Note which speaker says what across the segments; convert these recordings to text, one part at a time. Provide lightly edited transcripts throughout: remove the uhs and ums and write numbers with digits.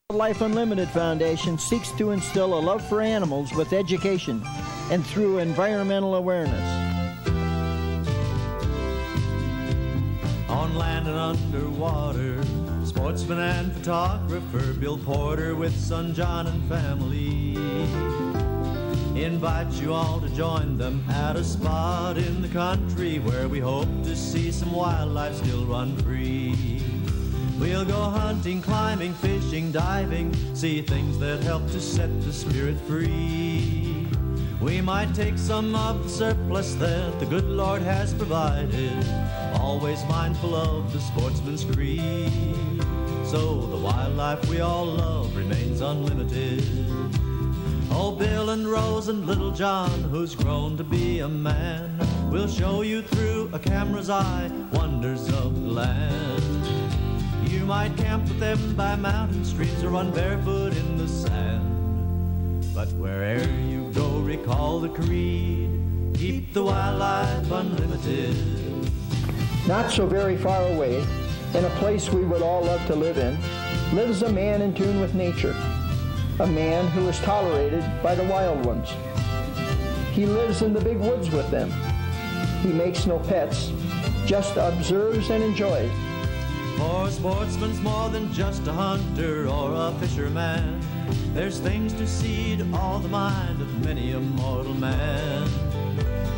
Speaker 1: Wildlife Unlimited Foundation seeks to instill a love for animals with education and through environmental awareness.
Speaker 2: On land and underwater, sportsman and photographer Bill Porter with son John and family invite you all to join them at a spot in the country where we hope to see some wildlife still run free. We'll go hunting, climbing, fishing, diving, see things that help to set the spirit free. We might take some of the surplus that the good Lord has provided, always mindful of the sportsman's creed. So the wildlife we all love remains unlimited. Oh, Bill and Rose and little John, who's grown to be a man, will show you through a camera's eye wonders of the land. You might camp with them by mountain streams or run barefoot in the sand. But wherever you go, recall the creed, keep the wildlife unlimited.
Speaker 1: Not so very far away, in a place we would all love to live in, lives a man in tune with nature, a man who is tolerated by the wild ones. He lives in the big woods with them. He makes no pets, just observes and enjoys.
Speaker 2: For a sportsman's more than just a hunter or a fisherman. There's things to seed all the mind of many a mortal man.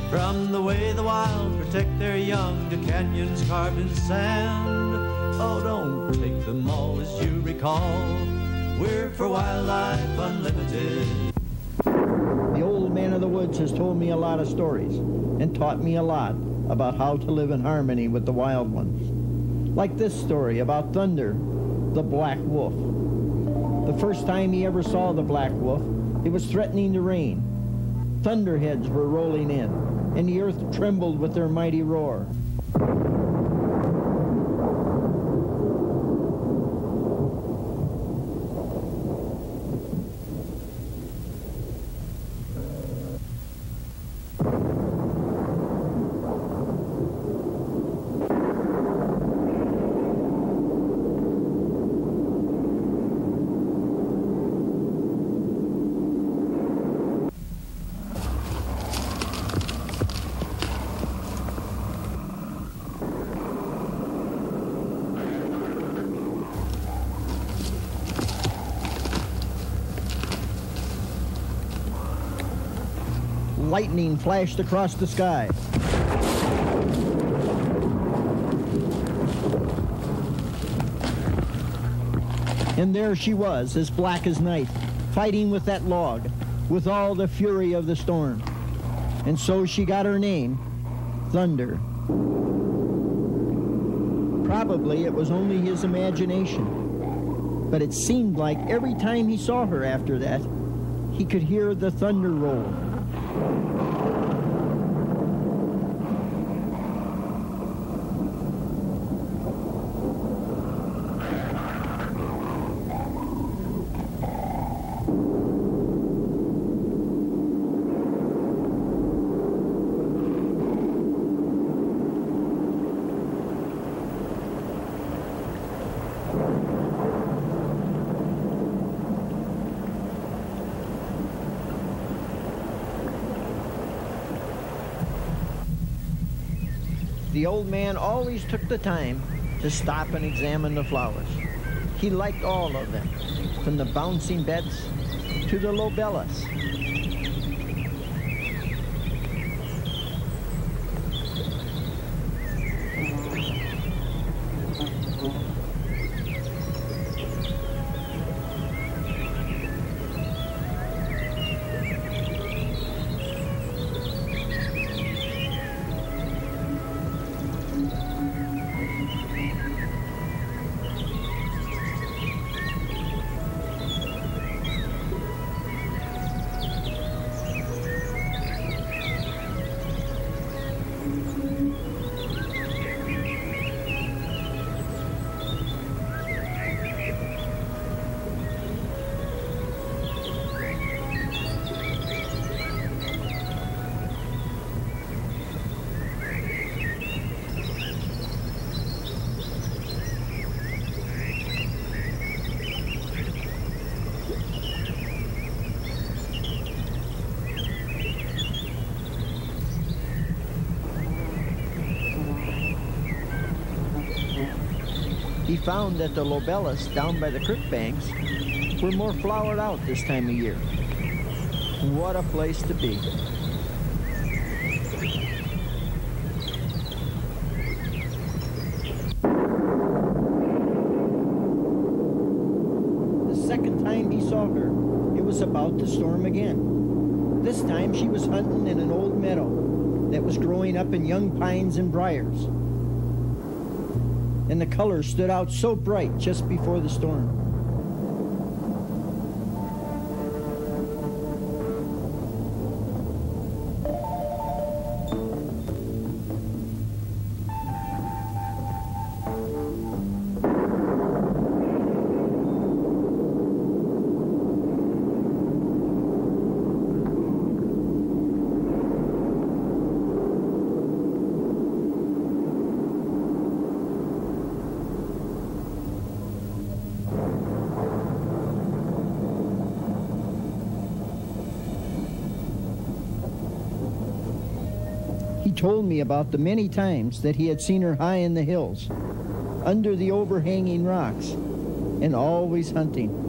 Speaker 2: From the way the wild protect their young to canyons carved in sand. Oh, don't take them all as you recall. We're for Wildlife Unlimited.
Speaker 1: The old man of the woods has told me a lot of stories and taught me a lot about how to live in harmony with the wild ones. Like this story about Thunder, the black wolf. The first time he ever saw the black wolf, it was threatening to rain. Thunderheads were rolling in, and the earth trembled with their mighty roar. Lightning flashed across the sky. And there she was, as black as night, fighting with that log, with all the fury of the storm. And so she got her name, Thunder. Probably it was only his imagination, but it seemed like every time he saw her after that, he could hear the thunder roll. The old man always took the time to stop and examine the flowers. He liked all of them, from the bouncing beds to the lobellas. He found that the lobelis down by the creek banks were more flowered out this time of year. What a place to be. The second time he saw her, it was about to storm again. This time she was hunting in an old meadow that was growing up in young pines and briars. And the colors stood out so bright just before the storm. He told me about the many times that he had seen her high in the hills, under the overhanging rocks, and always hunting.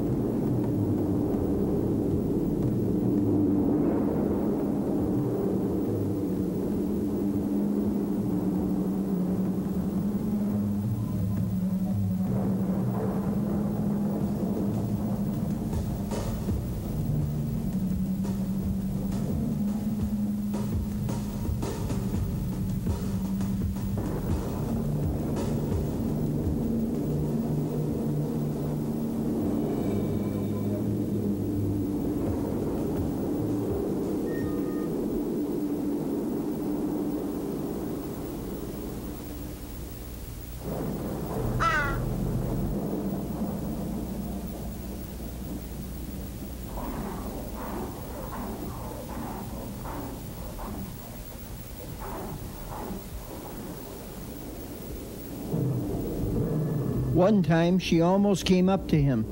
Speaker 1: One time she almost came up to him,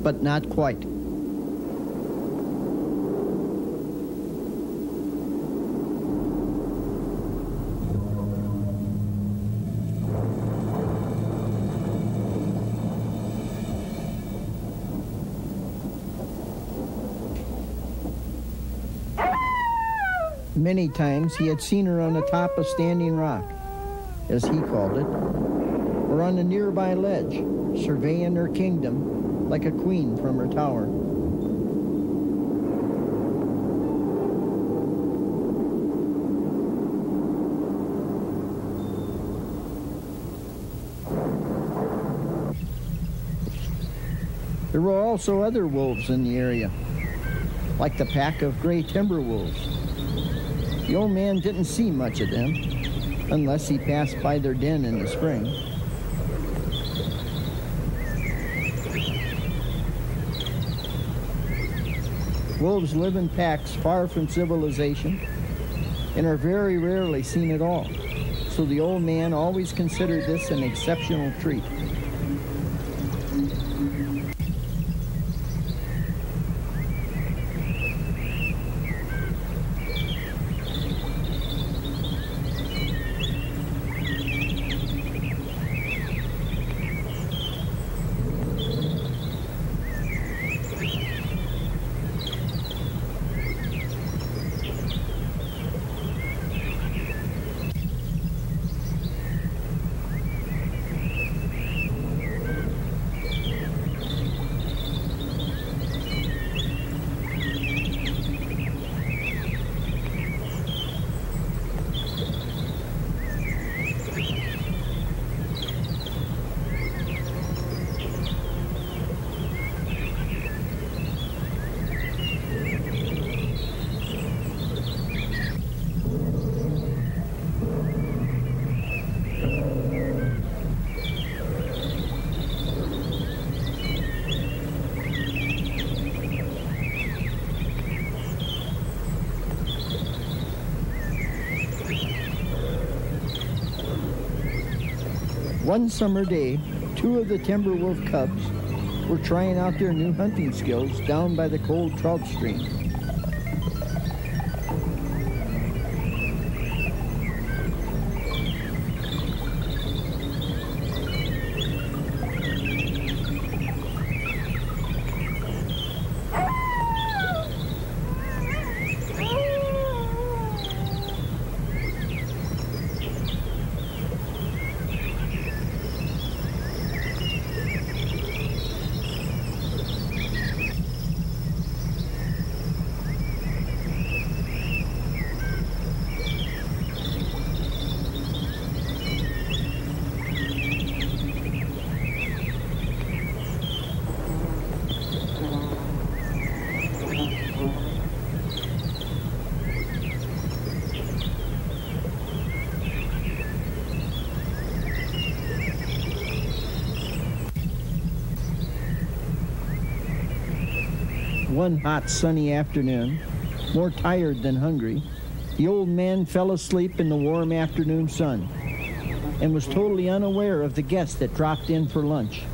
Speaker 1: but not quite. Many times he had seen her on the top of Standing Rock, as he called it, or on a nearby ledge, surveying her kingdom like a queen from her tower. There were also other wolves in the area, like the pack of gray timber wolves. The old man didn't see much of them, unless he passed by their den in the spring. Wolves live in packs far from civilization and are very rarely seen at all, so the old man always considered this an exceptional treat. One summer day, 2 of the timber wolf cubs were trying out their new hunting skills down by the cold trout stream. One hot sunny afternoon, more tired than hungry, the old man fell asleep in the warm afternoon sun and was totally unaware of the guest that dropped in for lunch.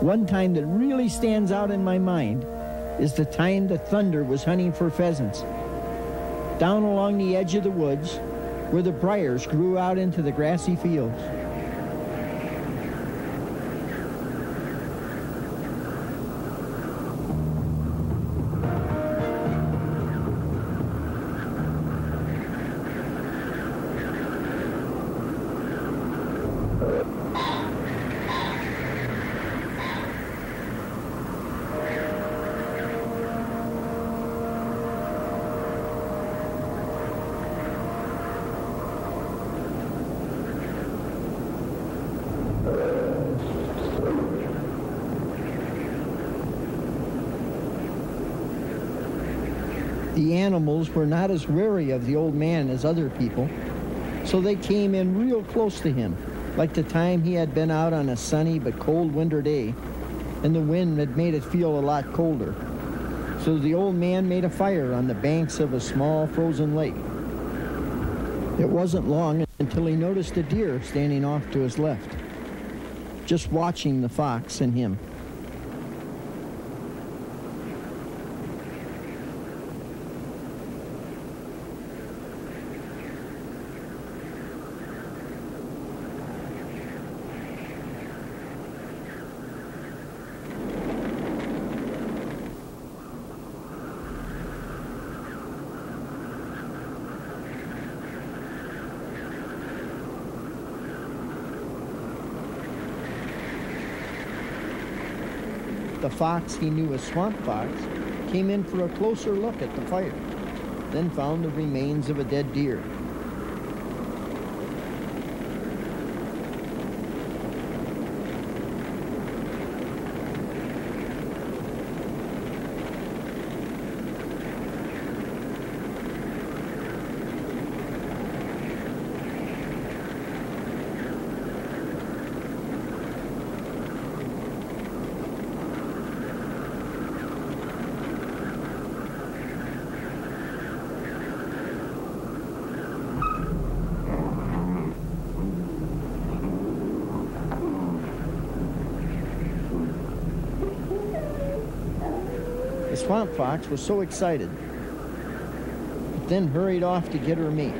Speaker 1: One time that really stands out in my mind is the time that Thunder was hunting for pheasants. Down along the edge of the woods, where the briars grew out into the grassy fields. The animals were not as wary of the old man as other people, so they came in real close to him, like the time he had been out on a sunny but cold winter day, and the wind had made it feel a lot colder. So the old man made a fire on the banks of a small frozen lake. It wasn't long until he noticed a deer standing off to his left. just watching the fox and him. The fox he knew as Swamp Fox came in for a closer look at the fire, then found the remains of a dead deer. The Swamp Fox was so excited, but then hurried off to get her mate.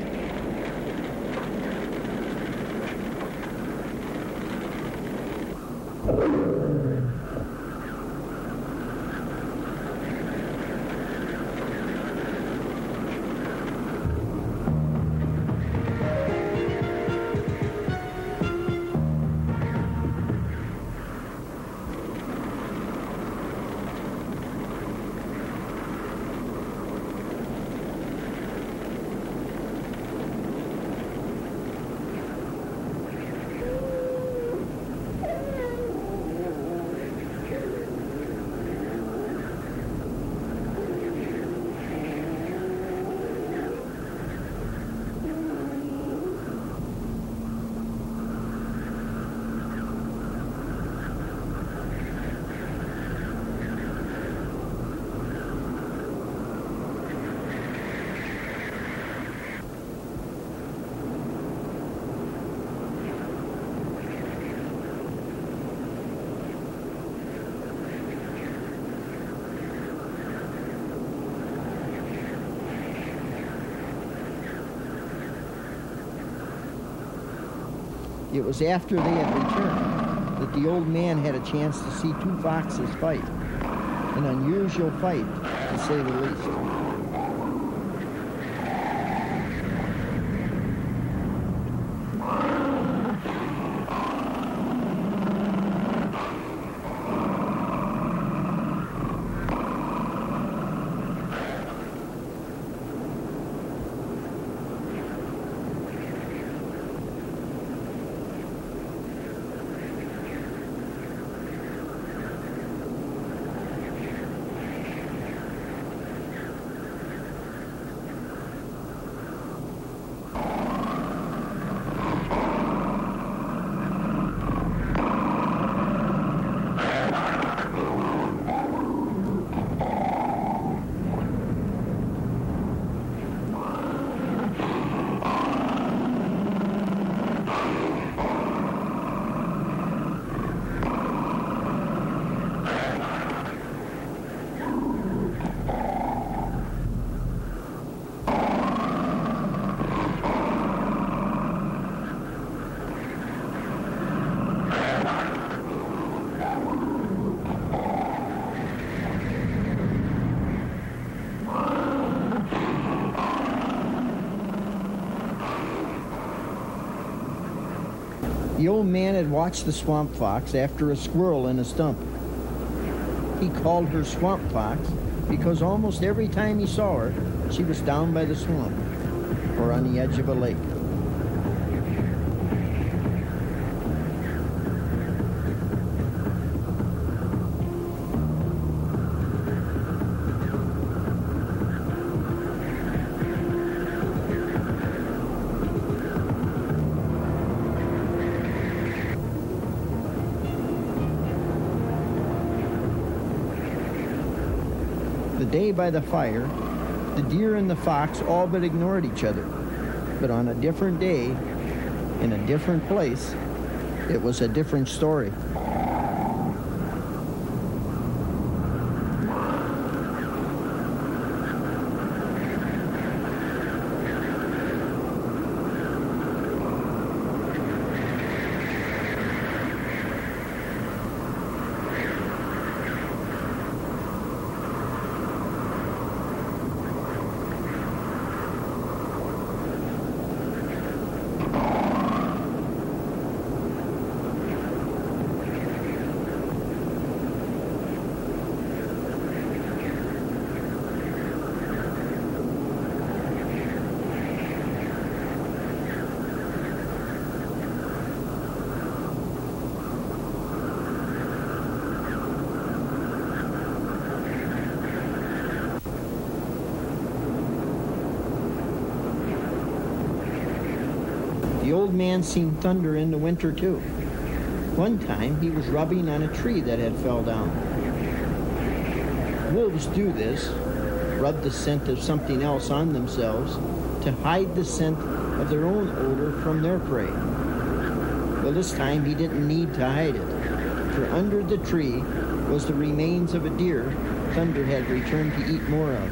Speaker 1: It was after they had returned that the old man had a chance to see two foxes fight. An unusual fight, to say the least. The old man had watched the Swamp Fox after a squirrel in a stump. He called her Swamp Fox because almost every time he saw her, she was down by the swamp or on the edge of a lake. The day by the fire, the deer and the fox all but ignored each other. But on a different day, in a different place, it was a different story. The old man seen thunder in the winter too. One time he was rubbing on a tree that had fell down. Wolves do this, rub the scent of something else on themselves to hide the scent of their own odor from their prey. Well, this time he didn't need to hide it, for under the tree was the remains of a deer Thunder had returned to eat more of.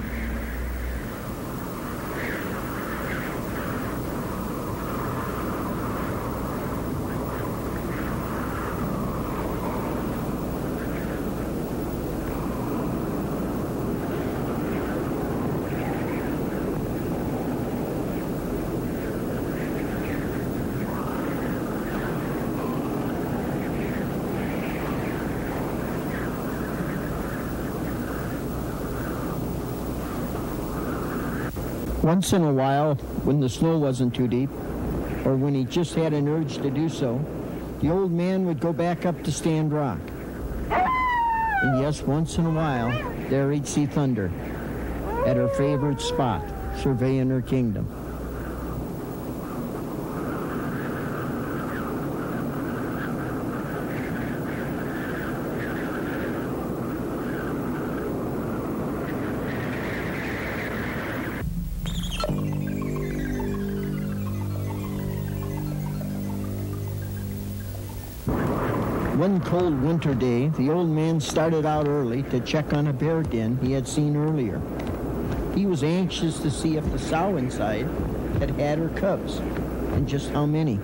Speaker 1: Once in a while, when the snow wasn't too deep, or when he just had an urge to do so, the old man would go back up to Stand Rock. And yes, once in a while, there he'd see Thunder at her favorite spot, surveying her kingdom. One cold winter day, the old man started out early to check on a bear den he had seen earlier. He was anxious to see if the sow inside had had her cubs, and just how many.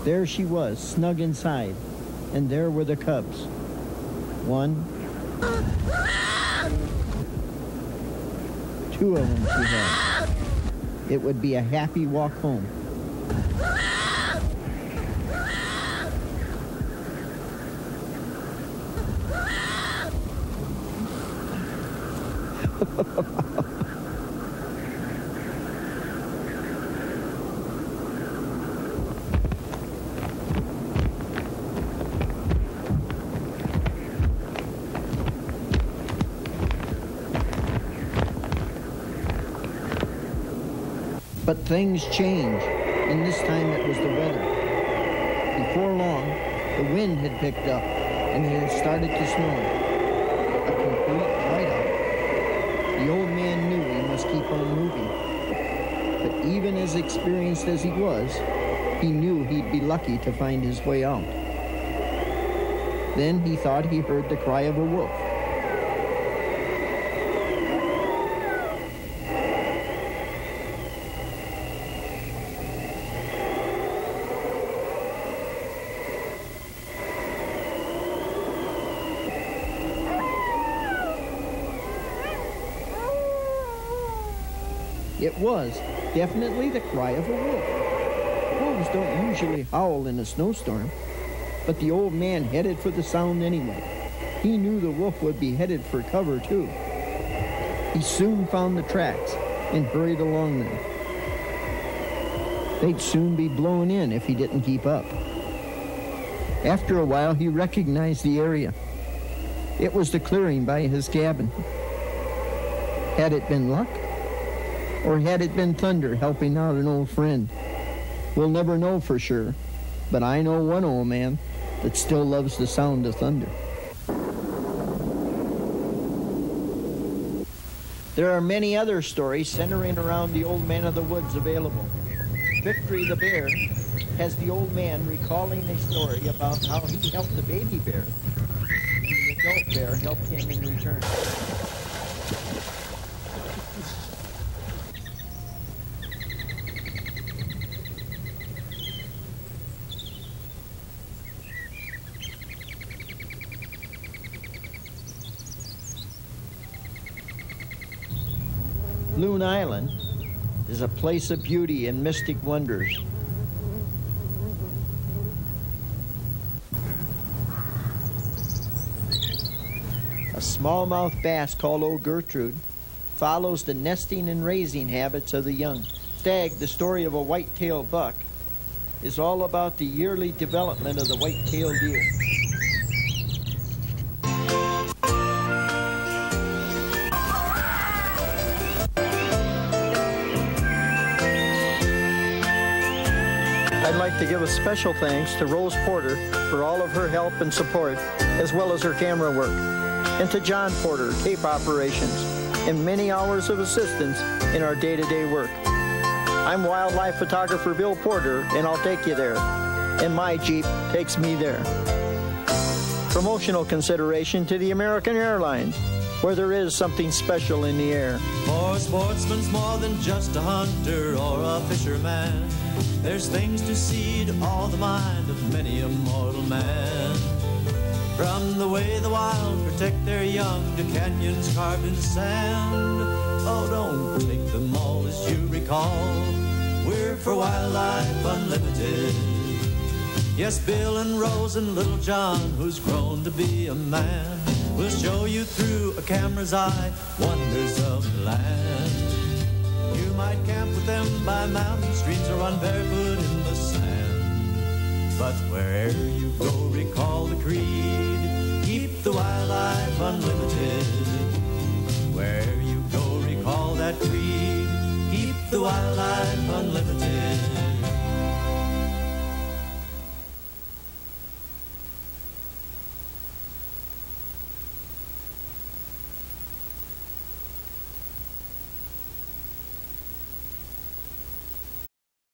Speaker 1: There she was, snug inside, and there were the cubs. One, two of them she had. It would be a happy walk home. But things change, and this time it was the weather. Before long, the wind had picked up, and it had started to snow. A complete whiteout. The old man knew he must keep on moving. But even as experienced as he was, he knew he'd be lucky to find his way out. Then he thought he heard the cry of a wolf. It was definitely the cry of a wolf. Wolves don't usually howl in a snowstorm, but the old man headed for the sound anyway. He knew the wolf would be headed for cover, too. He soon found the tracks and hurried along them. They'd soon be blown in if he didn't keep up. After a while, he recognized the area. It was the clearing by his cabin. Had it been luck? Or had it been thunder helping out an old friend? We'll never know for sure, but I know one old man that still loves the sound of thunder. There are many other stories centering around the Old Man of the Woods available. Victory the Bear has the old man recalling a story about how he helped the baby bear, and the adult bear helped him in return. Loon Island is a place of beauty and mystic wonders. A smallmouth bass called Old Gertrude follows the nesting and raising habits of the young. Stag, the story of a white-tailed buck, is all about the yearly development of the white-tailed deer. I'd like to give a special thanks to Rose Porter for all of her help and support, as well as her camera work, and to John Porter, tape operations, and many hours of assistance in our day-to-day work. I'm wildlife photographer Bill Porter, and I'll take you there, and my Jeep takes me there. Promotional consideration to the American Airlines, where there is something special in the air.
Speaker 2: For a sportsman's more than just a hunter or a fisherman. There's things to see to all the mind of many a mortal man. From the way the wild protect their young to canyons carved in sand. Oh, don't take them all as you recall. We're for Wildlife Unlimited. Yes, Bill and Rose and little John, who's grown to be a man, will show you through a camera's eye wonders of the land. You might camp with them by mountain streams or run barefoot in the sand. But wherever you go, recall the creed. Keep the wildlife unlimited. Wherever you go, recall that creed. Keep the wildlife unlimited.